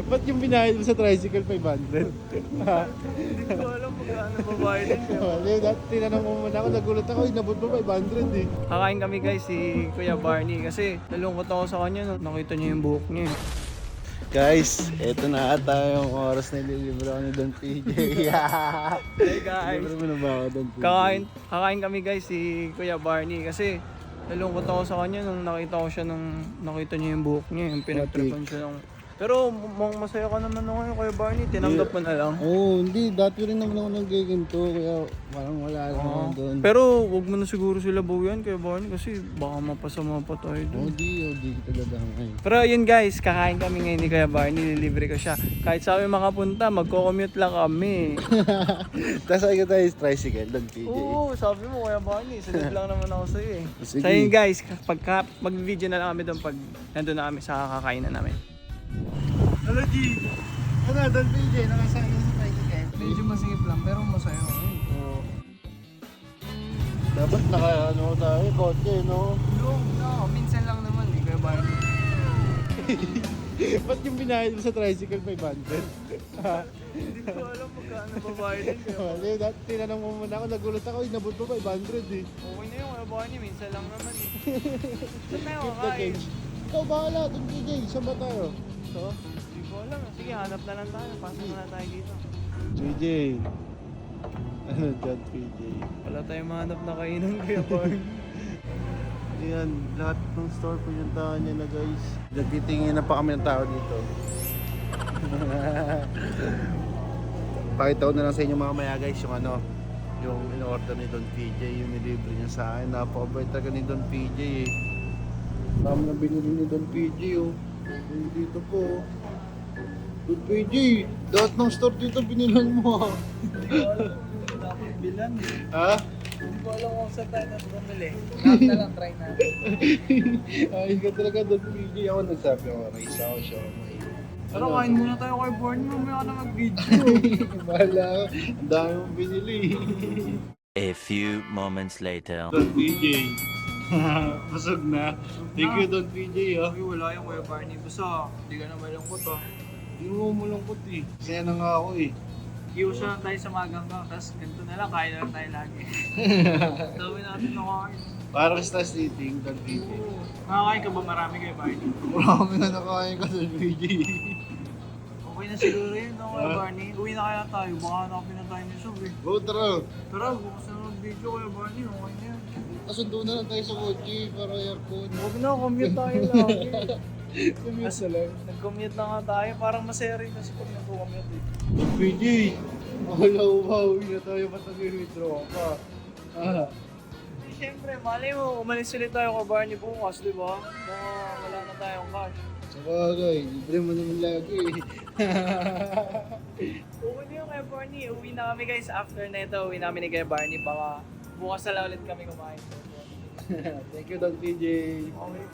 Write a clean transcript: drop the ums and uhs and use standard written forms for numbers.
Ba't yung binayad mo sa tricycle 500? Hindi ko alam magkano babayad din. Wala, dati tinanong mo muna ako, nagulat ako, inabot mo 500 eh. Kakain kami guys si Kuya Barney kasi nalungkot ako sa kanya no. Nakita niyo yung buhok niya. Guys, eto na ata yung oras na nililibre ako ni Don PJ. Hey guys. Libre mo na ba ako, Don PJ? Kakain kami guys si Kuya Barney kasi nalungkot ako sa kanya nung nakita niya yung buhok niya, yung pinagtripan siya ng... Pero masaya ka naman ngayon Kuya Barney, tinanggap mo na lang. Oo, hindi. Dati rin naman ako nag-gaganto, kaya parang wala lang ako doon. Pero wag mo na siguro sila bawian Kuya Barney kasi baka mapasama pa tayo doon. Hindi kita dadangay. Pero yun guys, kakain kami ngayon ni Kuya Barney, lilibre ko siya. Kahit sa amin makapunta, magko-commute lang kami. Tapos ay tayo is tricycle, Don PJ. Oo, sabi mo Kuya Barney, sunod lang naman ako sa'yo eh. Sige. So yun guys, pagka mag-video na lang kami doon pag nandun na kami sa kakainan namin. Hello, G! Ano, Don PJ, nakasakay ka sa tricycle? Medyo masingip lang pero masaya ako. Oo. Dapat naka-ano tayo, kotse, no? No, minsan lang naman eh, Kuya Barney. Ba't yung binayad mo sa tricycle 500? Hindi ko alam magkano babayad din Kuya Barney. Wala, dati tinanong mo muna ako, nagulat ako, inabot mo 500 eh. Okay na yun Kuya Barney, minsan lang naman eh. Saan tayo Keep the kakain? change. Ikaw bahala, Don PJ, saan ba tayo? So? Hindi ko alam. Sige, hanap na lang tayo. Pasok na tayo dito. PJ. Ano dyan, PJ? Wala tayong mahanap na kainan Kuya Barney. Yan, lahat ng store pinuntahan niya na guys. Nagtitingin na pa kami ng tao dito. Pakita ko na lang sa inyo mamaya guys yung ano, yung in-order ni Don PJ, yung nilibre niya sa akin. Napakabait talaga ni Don PJ eh. Tama na binili ni Don PJ oh. Yung dito po oh. Don PJ, lahat ng store dito binilan mo ah. Hindi ko alam kung dapat bilan eh. Ha? Hindi ko alam kung saan tayo bumili. Lahat na lang try natin. Ayos ka talaga Don PJ. Ako nagsabi ako, rice ako siya. Pero kain muna tayo kay Barney. Mamaya ka na mag-video. Bahala ka. Ang dami mong binili. A few moments later. Don PJ. Busog na. Thank you Don PJ ah. Uy, wala yung Kuya Barney. Basta, hindi ka na malungkot ah. Hindi mo malungkot eh. Saya na nga ako eh. Iusa lang tayo sa magang ka. Tapos ganito na lang, kain na lang tayo lagi. Dami natin nakain. Parang stars eating Don PJ. Nakakain ka ba marami Kuya Barney? Marami na nakain ka Don PJ. Okay na siguro yun, no, Kuya Barney? Uwi na kaya tayo. Baka hanapin na tayo ni Sob eh. Go tara. Tara, bukas na mag-video Kuya Barney. Okay na yan. Kasundo na lang tayo sa kotse para aircon. Huwag na, commute tayo lagi. Commute na lang. Nag-commute na nga tayo. Parang masaya rin kasi pag nag-commute eh. Don PJ. Wala uwi na tayo. Ba't nag-withdraw ka? Ah. Siyempre, malay mo, umalis ulit tayo kay Barney bukas, di ba? Baka wala na tayong cash. Sabagay, libre mo naman lagi eh. Okay na yun kay Barney. Uwi na kami guys. After na ito, uwi namin ni kay Barney. Baka bukas na lang ulit kami kumain. Thank you Don PJ. Okay.